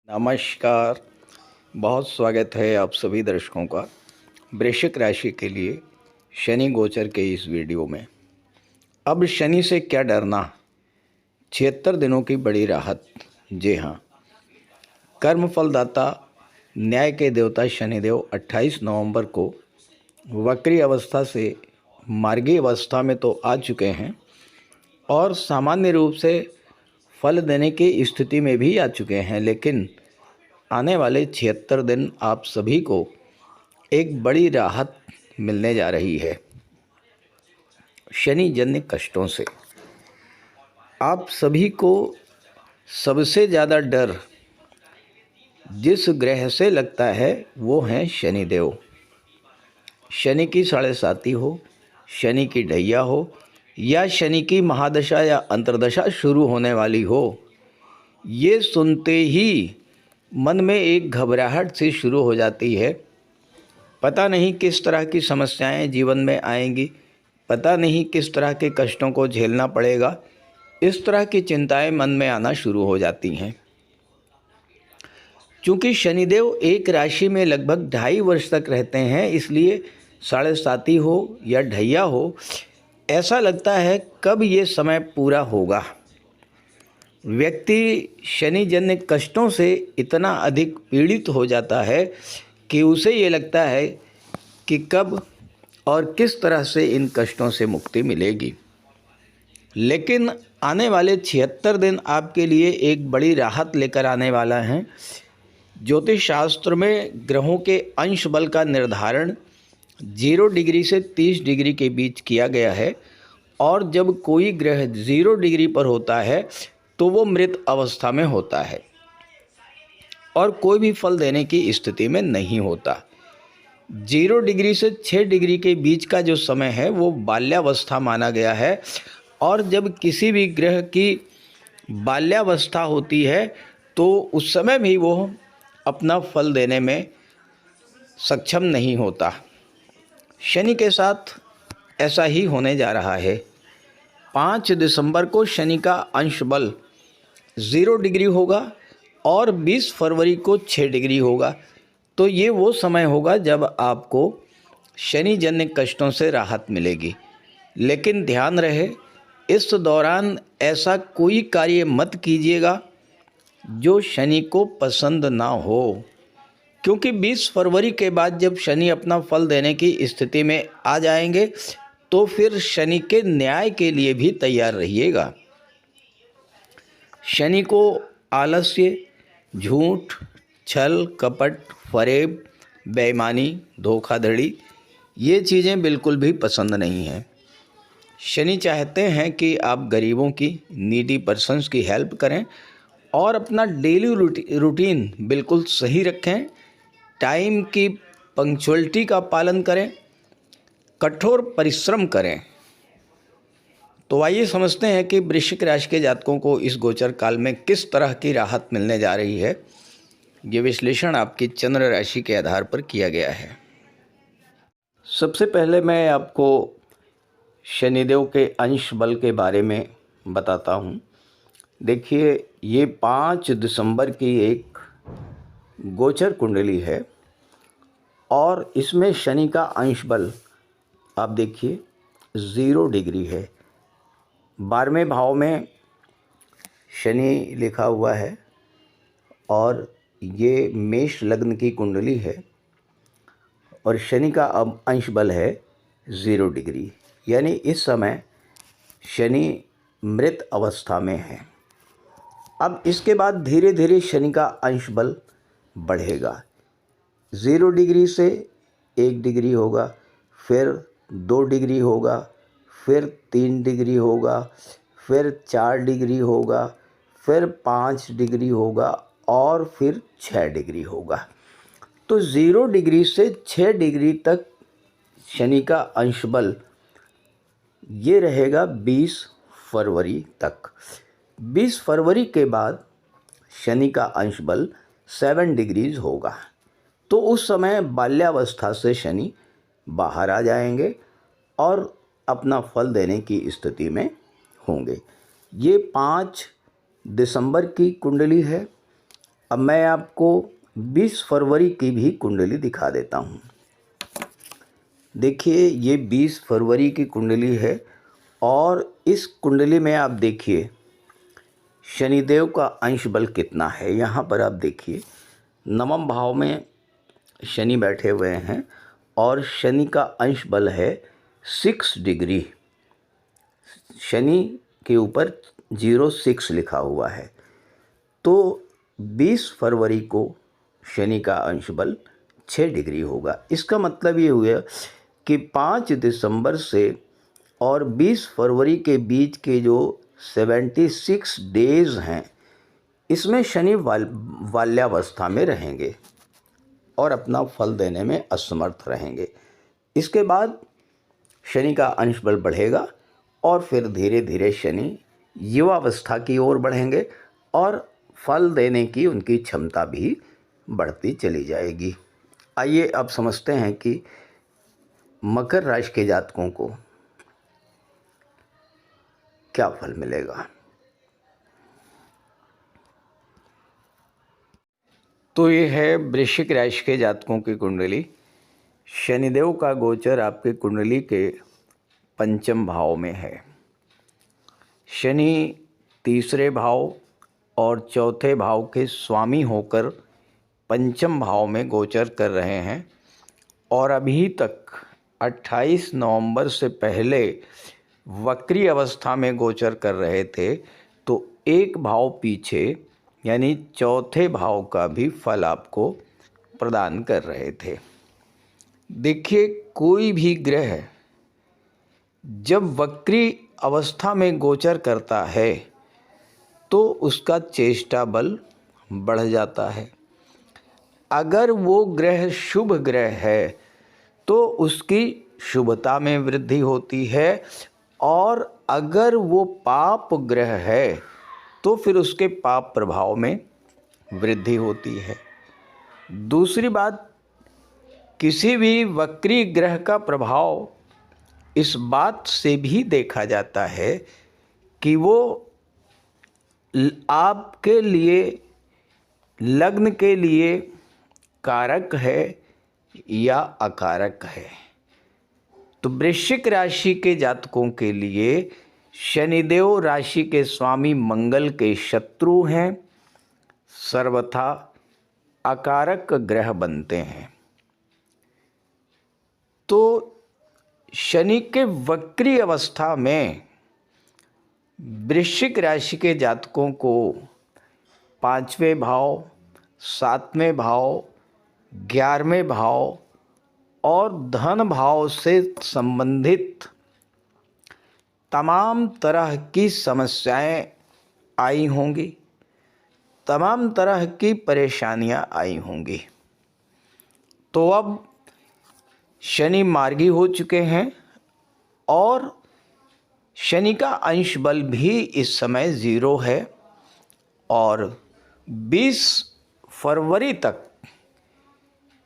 नमस्कार। बहुत स्वागत है आप सभी दर्शकों का वृश्चिक राशि के लिए शनि गोचर के इस वीडियो में। अब शनि से क्या डरना, 76 दिनों की बड़ी राहत। जी हाँ, कर्म फलदाता न्याय के देवता शनिदेव 28 नवंबर को वक्री अवस्था से मार्गी अवस्था में तो आ चुके हैं और सामान्य रूप से फल देने की स्थिति में भी आ चुके हैं, लेकिन आने वाले 76 दिन आप सभी को एक बड़ी राहत मिलने जा रही है शनि जन्य कष्टों से। आप सभी को सबसे ज़्यादा डर जिस ग्रह से लगता है वो हैं शनिदेव। शनि की साढ़े साती हो, शनि की ढैया हो या शनि की महादशा या अंतर्दशा शुरू होने वाली हो, ये सुनते ही मन में एक घबराहट सी शुरू हो जाती है। पता नहीं किस तरह की समस्याएं जीवन में आएंगी, पता नहीं किस तरह के कष्टों को झेलना पड़ेगा। इस तरह की चिंताएं मन में आना शुरू हो जाती हैं। चूँकि शनिदेव एक राशि में लगभग 2.5 वर्ष तक रहते हैं, इसलिए साढ़े साती हो या ढैया हो, ऐसा लगता है कब ये समय पूरा होगा। व्यक्ति शनि जन्य कष्टों से इतना अधिक पीड़ित हो जाता है कि उसे ये लगता है कि कब और किस तरह से इन कष्टों से मुक्ति मिलेगी। लेकिन आने वाले 76 दिन आपके लिए एक बड़ी राहत लेकर आने वाला है। ज्योतिष शास्त्र में ग्रहों के अंश बल का निर्धारण 0 डिग्री से 30 डिग्री के बीच किया गया है, और जब कोई ग्रह 0 डिग्री पर होता है तो वो मृत अवस्था में होता है और कोई भी फल देने की स्थिति में नहीं होता। 0 डिग्री से 6 डिग्री के बीच का जो समय है वो बाल्यावस्था माना गया है, और जब किसी भी ग्रह की बाल्यावस्था होती है तो उस समय भी वो अपना फल देने में सक्षम नहीं होता। शनि के साथ ऐसा ही होने जा रहा है। 5 दिसंबर को शनि का अंश बल 0 डिग्री होगा और 20 फरवरी को 6 डिग्री होगा। तो ये वो समय होगा जब आपको शनि जन्य कष्टों से राहत मिलेगी। लेकिन ध्यान रहे, इस दौरान ऐसा कोई कार्य मत कीजिएगा जो शनि को पसंद ना हो, क्योंकि 20 फरवरी के बाद जब शनि अपना फल देने की स्थिति में आ जाएंगे तो फिर शनि के न्याय के लिए भी तैयार रहिएगा। शनि को आलस्य, झूठ, छल, कपट, फरेब, बेईमानी, धोखाधड़ी, ये चीज़ें बिल्कुल भी पसंद नहीं हैं। शनि चाहते हैं कि आप गरीबों की, नीडी पर्सन्स की हेल्प करें और अपना डेली रूटीन बिल्कुल सही रखें, टाइम की पंक्चुअलिटी का पालन करें, कठोर परिश्रम करें। तो आइए समझते हैं कि वृश्चिक राशि के जातकों को इस गोचर काल में किस तरह की राहत मिलने जा रही है। ये विश्लेषण आपकी चंद्र राशि के आधार पर किया गया है। सबसे पहले मैं आपको शनिदेव के अंश बल के बारे में बताता हूँ। देखिए, ये 5 दिसंबर की एक गोचर कुंडली है और इसमें शनि का अंश बल आप देखिए 0 डिग्री है। 12वें भाव में शनि लिखा हुआ है और ये मेष लग्न की कुंडली है और शनि का अब अंश बल है 0 डिग्री, यानी इस समय शनि मृत अवस्था में है। अब इसके बाद धीरे धीरे शनि का अंश बल बढ़ेगा। 0 डिग्री से 1 डिग्री होगा, फिर 2 डिग्री होगा, फिर 3 डिग्री होगा, फिर 4 डिग्री होगा, फिर 5 डिग्री होगा और फिर 6 डिग्री होगा। तो 0 डिग्री से 6 डिग्री तक शनि का अंश बल ये रहेगा 20 फरवरी तक। 20 फरवरी के बाद शनि का अंश बल 7 डिग्रीज होगा। तो उस समय बाल्यावस्था से शनि बाहर आ जाएंगे और अपना फल देने की स्थिति में होंगे। ये 5 दिसंबर की कुंडली है। अब मैं आपको 20 फरवरी की भी कुंडली दिखा देता हूँ। देखिए, ये 20 फरवरी की कुंडली है और इस कुंडली में आप देखिए शनिदेव का अंश बल कितना है। यहाँ पर आप देखिए नवम भाव में शनि बैठे हुए हैं और शनि का अंश बल है 6 डिग्री। शनि के ऊपर 06 लिखा हुआ है। तो 20 फरवरी को शनि का अंश बल 6 डिग्री होगा। इसका मतलब ये हुआ कि 5 दिसंबर से और 20 फरवरी के बीच के जो 76 डेज़ हैं, इसमें शनि बाल्यावस्था में रहेंगे और अपना फल देने में असमर्थ रहेंगे। इसके बाद शनि का अंश बल बढ़ेगा और फिर धीरे धीरे शनि युवावस्था की ओर बढ़ेंगे और फल देने की उनकी क्षमता भी बढ़ती चली जाएगी। आइए अब समझते हैं कि मकर राशि के जातकों को क्या फल मिलेगा। तो ये है वृश्चिक राशि के जातकों की कुंडली। शनिदेव का गोचर आपकी कुंडली के पंचम भाव में है। शनि तीसरे भाव और चौथे भाव के स्वामी होकर पंचम भाव में गोचर कर रहे हैं और अभी तक 28 नवंबर से पहले वक्री अवस्था में गोचर कर रहे थे। तो एक भाव पीछे यानी चौथे भाव का भी फल आपको प्रदान कर रहे थे। देखिए, कोई भी ग्रह जब वक्री अवस्था में गोचर करता है तो उसका चेष्टा बल बढ़ जाता है। अगर वो ग्रह शुभ ग्रह है तो उसकी शुभता में वृद्धि होती है और अगर वो पाप ग्रह है तो फिर उसके पाप प्रभाव में वृद्धि होती है। दूसरी बात, किसी भी वक्री ग्रह का प्रभाव इस बात से भी देखा जाता है कि वो आपके लिए लग्न के लिए कारक है या अकारक है। तो वृश्चिक राशि के जातकों के लिए शनिदेव राशि के स्वामी मंगल के शत्रु हैं, सर्वथा अकारक ग्रह बनते हैं। तो शनि के वक्री अवस्था में वृश्चिक राशि के जातकों को 5वें भाव, 7वें भाव, 11वें भाव और धन भाव से संबंधित तमाम तरह की समस्याएं आई होंगी, तमाम तरह की परेशानियां आई होंगी। तो अब शनि मार्गी हो चुके हैं और शनि का अंश बल भी इस समय 0 है और 20 फरवरी तक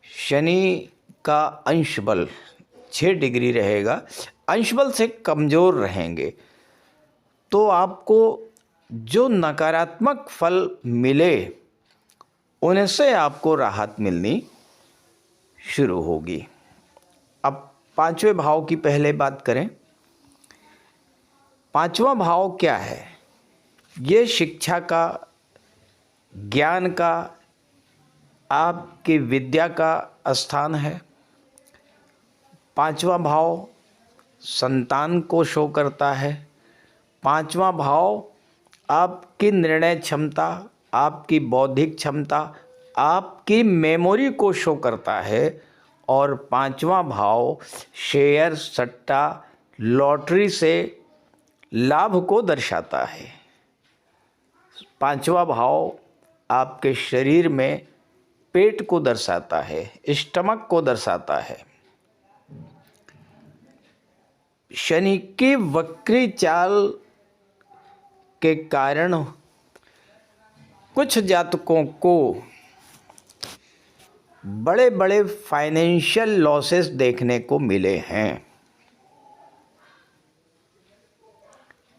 शनि का अंश बल 6 डिग्री रहेगा, अंश बल से कमज़ोर रहेंगे। तो आपको जो नकारात्मक फल मिले उनसे आपको राहत मिलनी शुरू होगी। अब 5वें भाव की पहले बात करें। 5वां भाव क्या है? ये शिक्षा का, ज्ञान का, आपकी विद्या का स्थान है। 5वां भाव संतान को शो करता है। 5वां भाव आपकी निर्णय क्षमता, आपकी बौद्धिक क्षमता, आपकी मेमोरी को शो करता है। और 5वां भाव शेयर, सट्टा, लॉटरी से लाभ को दर्शाता है। 5वां भाव आपके शरीर में पेट को दर्शाता है, स्टमक को दर्शाता है। शनि की वक्री चाल के कारण कुछ जातकों को बड़े बड़े फाइनेंशियल लॉसेस देखने को मिले हैं।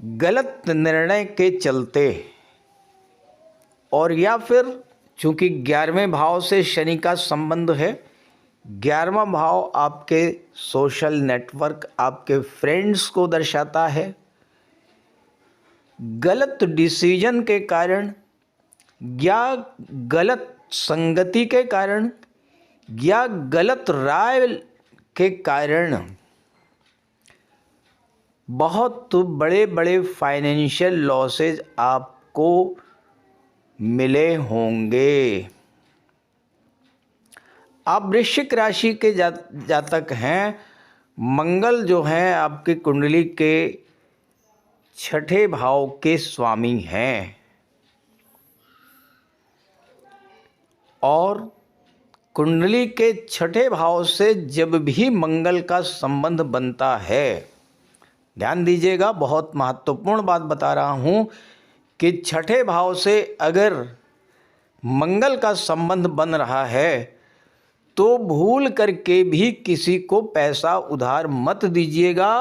गलत निर्णय के चलते और या फिर चूँकि 11वें भाव से शनि का संबंध है, 11वां भाव आपके सोशल नेटवर्क, आपके फ्रेंड्स को दर्शाता है। गलत डिसीजन के कारण या गलत संगति के कारण या गलत राय के कारण बहुत बड़े बड़े फाइनेंशियल लॉसेज आपको मिले होंगे। आप वृश्चिक राशि के जातक हैं। मंगल जो हैं आपकी कुंडली के 6ठे भाव के स्वामी हैं और कुंडली के 6ठे भाव से जब भी मंगल का संबंध बनता है, ध्यान दीजिएगा, बहुत महत्वपूर्ण बात बता रहा हूँ कि 6ठे भाव से अगर मंगल का संबंध बन रहा है तो भूल करके भी किसी को पैसा उधार मत दीजिएगा,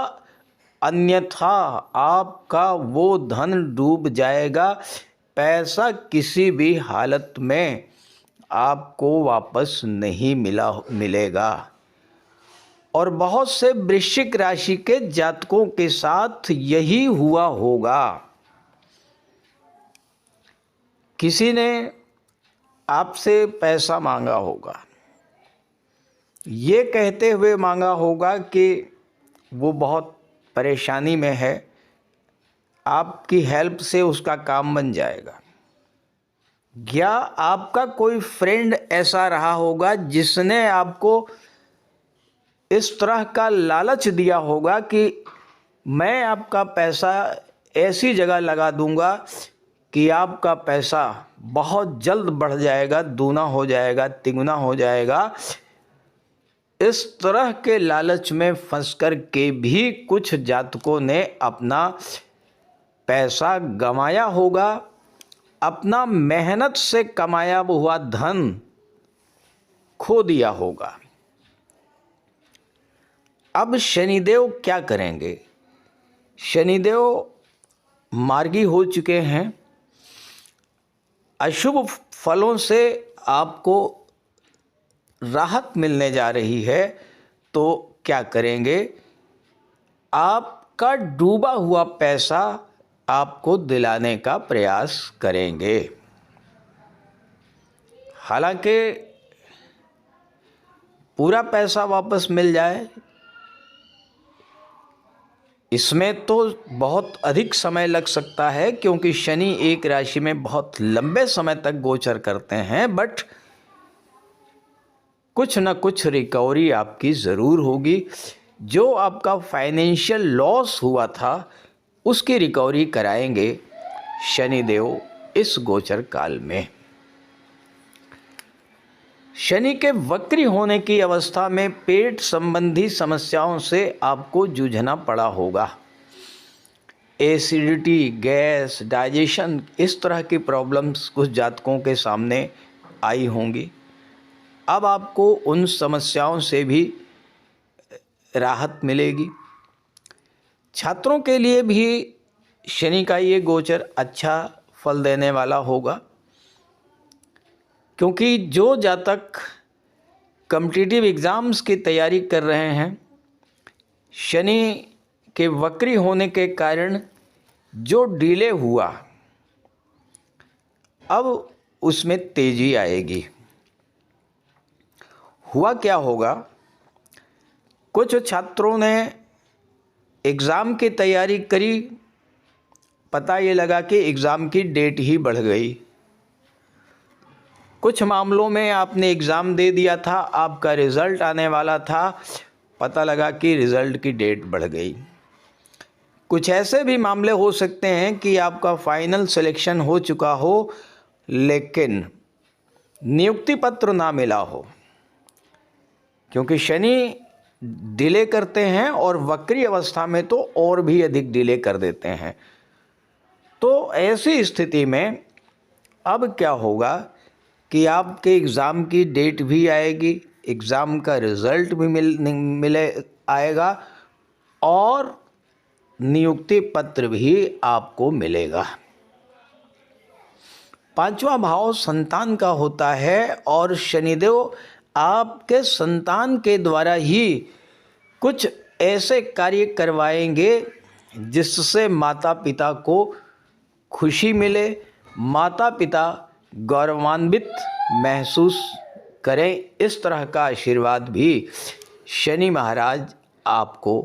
अन्यथा आपका वो धन डूब जाएगा। पैसा किसी भी हालत में आपको वापस नहीं मिलेगा। और बहुत से वृश्चिक राशि के जातकों के साथ यही हुआ होगा। किसी ने आपसे पैसा मांगा होगा, ये कहते हुए मांगा होगा कि वो बहुत परेशानी में है, आपकी हेल्प से उसका काम बन जाएगा। या आपका कोई फ्रेंड ऐसा रहा होगा जिसने आपको इस तरह का लालच दिया होगा कि मैं आपका पैसा ऐसी जगह लगा दूंगा कि आपका पैसा बहुत जल्द बढ़ जाएगा, दूना हो जाएगा, तिगुना हो जाएगा। इस तरह के लालच में फंस कर के भी कुछ जातकों ने अपना पैसा गंवाया होगा, अपना मेहनत से कमाया हुआ धन खो दिया होगा। अब शनिदेव क्या करेंगे? शनिदेव मार्गी हो चुके हैं। अशुभ फलों से आपको राहत मिलने जा रही है। तो क्या करेंगे? आपका डूबा हुआ पैसा आपको दिलाने का प्रयास करेंगे। हालांकि पूरा पैसा वापस मिल जाए, इसमें तो बहुत अधिक समय लग सकता है, क्योंकि शनि एक राशि में बहुत लंबे समय तक गोचर करते हैं। बट कुछ न कुछ रिकवरी आपकी ज़रूर होगी। जो आपका फाइनेंशियल लॉस हुआ था उसकी रिकवरी कराएंगे शनिदेव इस गोचर काल में। शनि के वक्री होने की अवस्था में पेट संबंधी समस्याओं से आपको जूझना पड़ा होगा। एसिडिटी, गैस, डाइजेशन, इस तरह की प्रॉब्लम्स कुछ जातकों के सामने आई होंगी। अब आपको उन समस्याओं से भी राहत मिलेगी। छात्रों के लिए भी शनि का ये गोचर अच्छा फल देने वाला होगा, क्योंकि जो जातक कॉम्पिटिटिव एग्ज़ाम्स की तैयारी कर रहे हैं, शनि के वक्री होने के कारण जो डिले हुआ, अब उसमें तेजी आएगी। हुआ क्या होगा? कुछ छात्रों ने एग्ज़ाम की तैयारी करी, पता ये लगा कि एग्ज़ाम की डेट ही बढ़ गई। कुछ मामलों में आपने एग्ज़ाम दे दिया था, आपका रिज़ल्ट आने वाला था, पता लगा कि रिज़ल्ट की डेट बढ़ गई। कुछ ऐसे भी मामले हो सकते हैं कि आपका फाइनल सिलेक्शन हो चुका हो लेकिन नियुक्ति पत्र ना मिला हो, क्योंकि शनि डिले करते हैं और वक्री अवस्था में तो और भी अधिक डिले कर देते हैं। तो ऐसी स्थिति में अब क्या होगा कि आपके एग्ज़ाम की डेट भी आएगी, एग्ज़ाम का रिज़ल्ट भी मिले आएगा और नियुक्ति पत्र भी आपको मिलेगा। 5वां भाव संतान का होता है और शनिदेव आपके संतान के द्वारा ही कुछ ऐसे कार्य करवाएंगे जिससे माता पिता को खुशी मिले, माता पिता गौरवान्वित महसूस करें। इस तरह का आशीर्वाद भी शनि महाराज आपको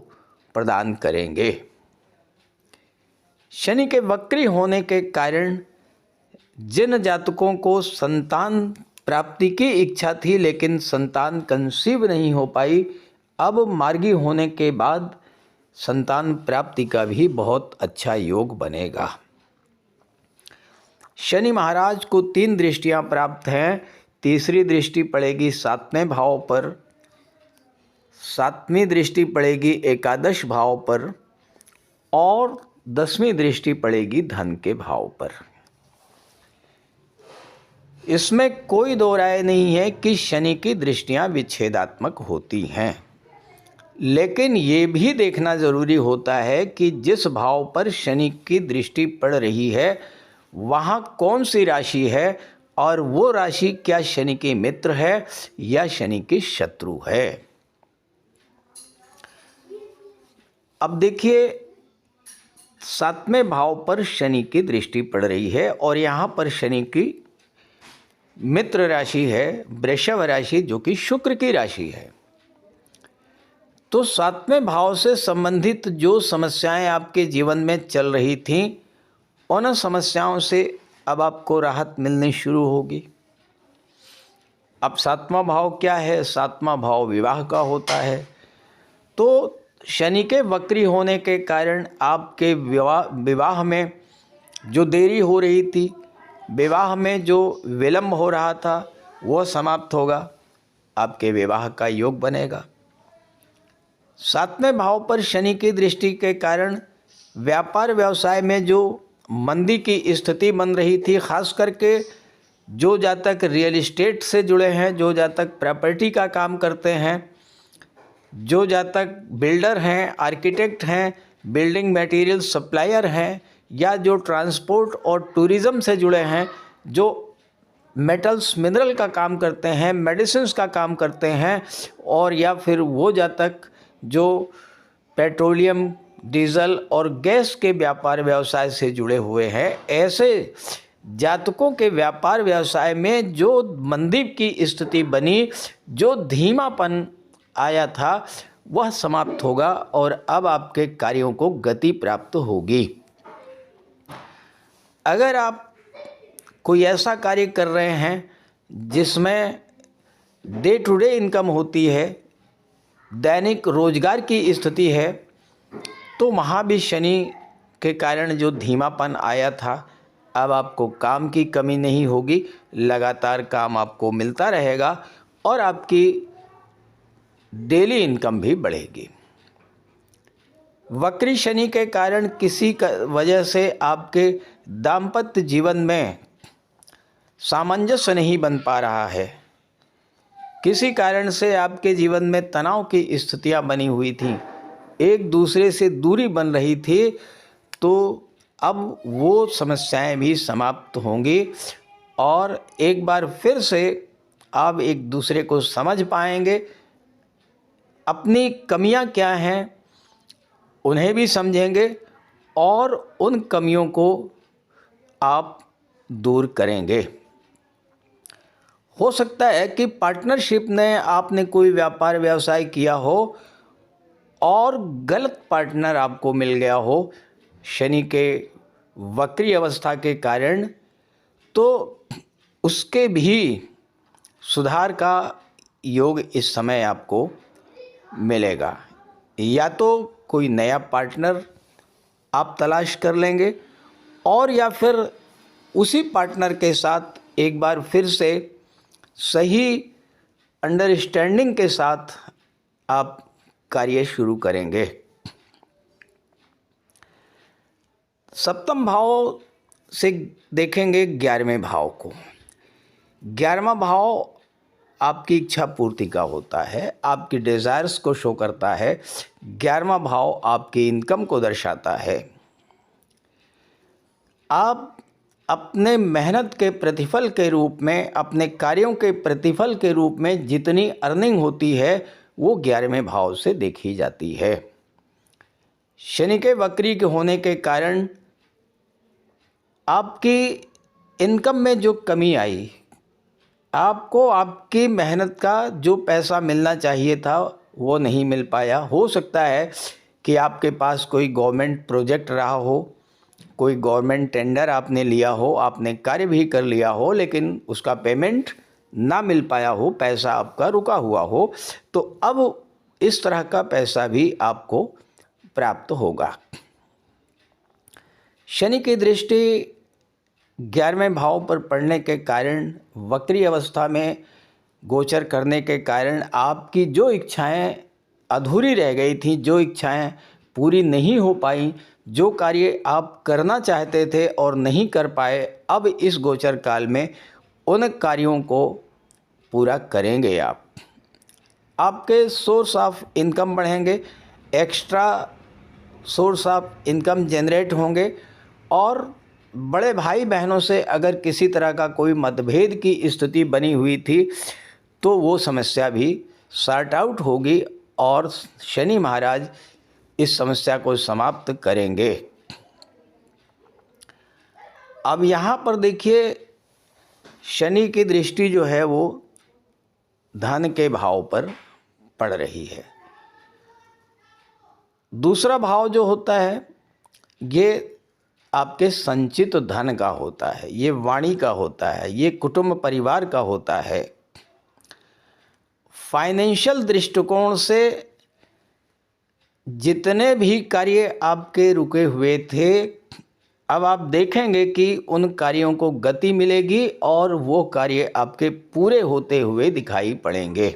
प्रदान करेंगे। शनि के वक्री होने के कारण जिन जातकों को संतान प्राप्ति की इच्छा थी लेकिन संतान कंसीव नहीं हो पाई, अब मार्गी होने के बाद संतान प्राप्ति का भी बहुत अच्छा योग बनेगा। शनि महाराज को 3 दृष्टियां प्राप्त हैं। तीसरी दृष्टि पड़ेगी 7वें भाव पर, 7वीं दृष्टि पड़ेगी एकादश भाव पर और 10वीं दृष्टि पड़ेगी धन के भाव पर। इसमें कोई दो राय नहीं है कि शनि की दृष्टियां विच्छेदात्मक होती हैं, लेकिन ये भी देखना जरूरी होता है कि जिस भाव पर शनि की दृष्टि पड़ रही है वहाँ कौन सी राशि है और वो राशि क्या शनि की मित्र है या शनि की शत्रु है। अब देखिए 7वें भाव पर शनि की दृष्टि पड़ रही है और यहाँ पर शनि की मित्र राशि है वृषभ राशि, जो कि शुक्र की राशि है। तो 7वें भाव से संबंधित जो समस्याएं आपके जीवन में चल रही थीं, उन समस्याओं से अब आपको राहत मिलनी शुरू होगी। अब 7वां भाव क्या है? 7वां भाव विवाह का होता है। तो शनि के वक्री होने के कारण आपके विवाह में जो देरी हो रही थी, विवाह में जो विलंब हो रहा था, वो समाप्त होगा, आपके विवाह का योग बनेगा। 7वें भाव पर शनि की दृष्टि के कारण व्यापार व्यवसाय में जो मंदी की स्थिति बन रही थी, खास करके जो जातक रियल एस्टेट से जुड़े हैं, जो जातक प्रॉपर्टी का काम करते हैं, जो जातक बिल्डर हैं, आर्किटेक्ट हैं, बिल्डिंग मटेरियल सप्लायर हैं, या जो ट्रांसपोर्ट और टूरिज़्म से जुड़े हैं, जो मेटल्स मिनरल का काम करते हैं, मेडिसिन्स का काम करते हैं, और या फिर वो जातक जो पेट्रोलियम, डीजल और गैस के व्यापार व्यवसाय से जुड़े हुए हैं, ऐसे जातकों के व्यापार व्यवसाय में जो मंदी की स्थिति बनी, जो धीमापन आया था, वह समाप्त होगा और अब आपके कार्यों को गति प्राप्त होगी। अगर आप कोई ऐसा कार्य कर रहे हैं जिसमें डे टू डे इनकम होती है, दैनिक रोजगार की स्थिति है, तो वहाँ भी शनि के कारण जो धीमापन आया था, अब आपको काम की कमी नहीं होगी, लगातार काम आपको मिलता रहेगा और आपकी डेली इनकम भी बढ़ेगी। वक्री शनि के कारण किसी वजह से आपके दाम्पत्य जीवन में सामंजस्य नहीं बन पा रहा है, किसी कारण से आपके जीवन में तनाव की स्थितियां बनी हुई थी, एक दूसरे से दूरी बन रही थी, तो अब वो समस्याएं भी समाप्त होंगी और एक बार फिर से आप एक दूसरे को समझ पाएंगे, अपनी कमियां क्या हैं उन्हें भी समझेंगे और उन कमियों को आप दूर करेंगे। हो सकता है कि पार्टनरशिप में आपने कोई व्यापार व्यवसाय किया हो और गलत पार्टनर आपको मिल गया हो शनि के वक्री अवस्था के कारण, तो उसके भी सुधार का योग इस समय आपको मिलेगा। या तो कोई नया पार्टनर आप तलाश कर लेंगे और या फिर उसी पार्टनर के साथ एक बार फिर से सही अंडरस्टैंडिंग के साथ आप कार्य शुरू करेंगे। सप्तम भाव से देखेंगे 11वें भाव को। 11वां भाव आपकी इच्छा पूर्ति का होता है, आपकी डिज़ायर्स को शो करता है। 11वां भाव आपकी इनकम को दर्शाता है। आप अपने मेहनत के प्रतिफल के रूप में, अपने कार्यों के प्रतिफल के रूप में जितनी अर्निंग होती है वो 11वें भाव से देखी जाती है। शनि के वक्री के होने के कारण आपकी इनकम में जो कमी आई, आपको आपकी मेहनत का जो पैसा मिलना चाहिए था वो नहीं मिल पाया। हो सकता है कि आपके पास कोई गवर्नमेंट प्रोजेक्ट रहा हो, कोई गवर्नमेंट टेंडर आपने लिया हो, आपने कार्य भी कर लिया हो, लेकिन उसका पेमेंट ना मिल पाया हो, पैसा आपका रुका हुआ हो, तो अब इस तरह का पैसा भी आपको प्राप्त होगा। शनि की दृष्टि 11वें भाव पर पड़ने के कारण, वक्री अवस्था में गोचर करने के कारण आपकी जो इच्छाएं अधूरी रह गई थी, जो इच्छाएं पूरी नहीं हो पाई, जो कार्य आप करना चाहते थे और नहीं कर पाए, अब इस गोचर काल में उन कार्यों को पूरा करेंगे आप। आपके सोर्स ऑफ इनकम बढ़ेंगे, extra source of income generate होंगे और बड़े भाई बहनों से अगर किसी तरह का कोई मतभेद की स्थिति बनी हुई थी तो वो समस्या भी सॉर्ट आउट होगी और शनि महाराज इस समस्या को समाप्त करेंगे। अब यहाँ पर देखिए, शनि की दृष्टि जो है वो धन के भाव पर पड़ रही है। दूसरा भाव जो होता है ये आपके संचित धन का होता है, ये वाणी का होता है, ये कुटुंब परिवार का होता है। फाइनेंशियल दृष्टिकोण से जितने भी कार्य आपके रुके हुए थे, अब आप देखेंगे कि उन कार्यों को गति मिलेगी और वो कार्य आपके पूरे होते हुए दिखाई पड़ेंगे।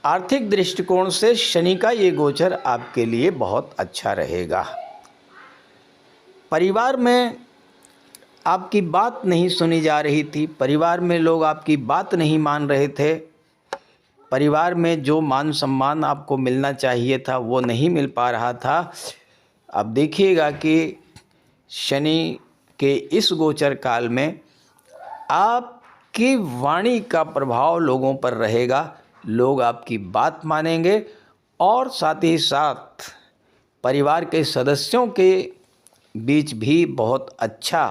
आर्थिक दृष्टिकोण से शनि का ये गोचर आपके लिए बहुत अच्छा रहेगा। परिवार में आपकी बात नहीं सुनी जा रही थी, परिवार में लोग आपकी बात नहीं मान रहे थे, परिवार में जो मान सम्मान आपको मिलना चाहिए था वो नहीं मिल पा रहा था। अब देखिएगा कि शनि के इस गोचर काल में आपकी वाणी का प्रभाव लोगों पर रहेगा, लोग आपकी बात मानेंगे और साथ ही साथ परिवार के सदस्यों के बीच भी बहुत अच्छा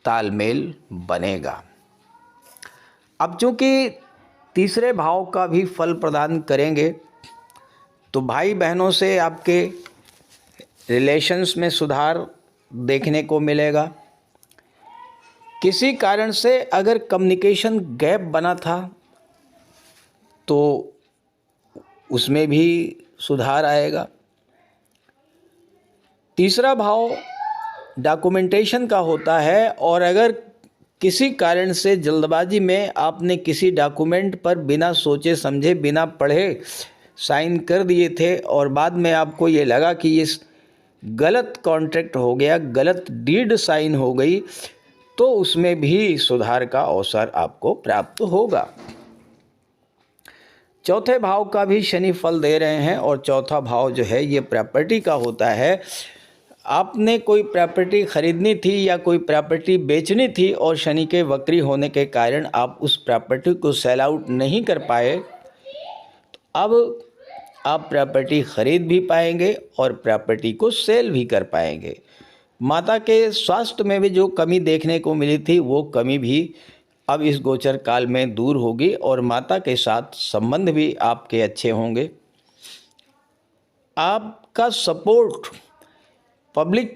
तालमेल बनेगा। अब चूँकि तीसरे भाव का भी फल प्रदान करेंगे तो भाई बहनों से आपके रिलेशंस में सुधार देखने को मिलेगा। किसी कारण से अगर कम्युनिकेशन गैप बना था तो उसमें भी सुधार आएगा। तीसरा भाव डॉक्यूमेंटेशन का होता है और अगर किसी कारण से जल्दबाजी में आपने किसी डॉक्यूमेंट पर बिना सोचे समझे, बिना पढ़े साइन कर दिए थे और बाद में आपको ये लगा कि ये गलत कॉन्ट्रैक्ट हो गया, गलत डीड साइन हो गई, तो उसमें भी सुधार का अवसर आपको प्राप्त होगा। चौथे भाव का भी शनि फल दे रहे हैं और चौथा भाव जो है ये प्रॉपर्टी का होता है। आपने कोई प्रॉपर्टी खरीदनी थी या कोई प्रॉपर्टी बेचनी थी और शनि के वक्री होने के कारण आप उस प्रॉपर्टी को सेल आउट नहीं कर पाए, तो अब आप प्रॉपर्टी खरीद भी पाएंगे और प्रॉपर्टी को सेल भी कर पाएंगे। माता के स्वास्थ्य में भी जो कमी देखने को मिली थी वो कमी भी अब इस गोचर काल में दूर होगी और माता के साथ संबंध भी आपके अच्छे होंगे। आपका सपोर्ट पब्लिक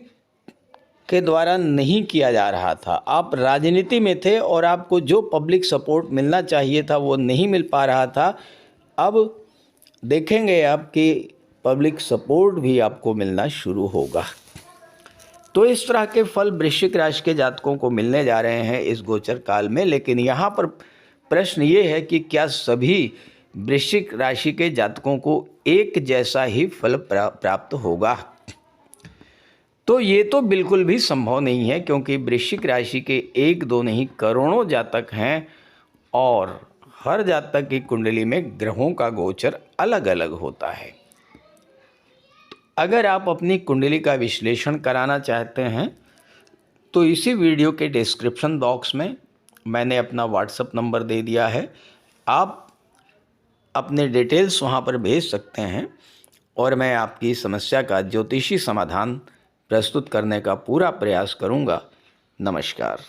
के द्वारा नहीं किया जा रहा था, आप राजनीति में थे और आपको जो पब्लिक सपोर्ट मिलना चाहिए था वो नहीं मिल पा रहा था। अब देखेंगे आपकी पब्लिक सपोर्ट भी आपको मिलना शुरू होगा। तो इस तरह के फल वृश्चिक राशि के जातकों को मिलने जा रहे हैं इस गोचर काल में। लेकिन यहाँ पर प्रश्न ये है कि क्या सभी वृश्चिक राशि के जातकों को एक जैसा ही फल प्राप्त होगा? तो ये तो बिल्कुल भी संभव नहीं है, क्योंकि वृश्चिक राशि के एक दो नहीं करोड़ों जातक हैं और हर जातक की कुंडली में ग्रहों का गोचर अलग अलग होता है। तो अगर आप अपनी कुंडली का विश्लेषण कराना चाहते हैं तो इसी वीडियो के डिस्क्रिप्शन बॉक्स में मैंने अपना व्हाट्सएप नंबर दे दिया है। आप अपने डिटेल्स वहां पर भेज सकते हैं और मैं आपकी समस्या का ज्योतिषी समाधान प्रस्तुत करने का पूरा प्रयास करूंगा। नमस्कार।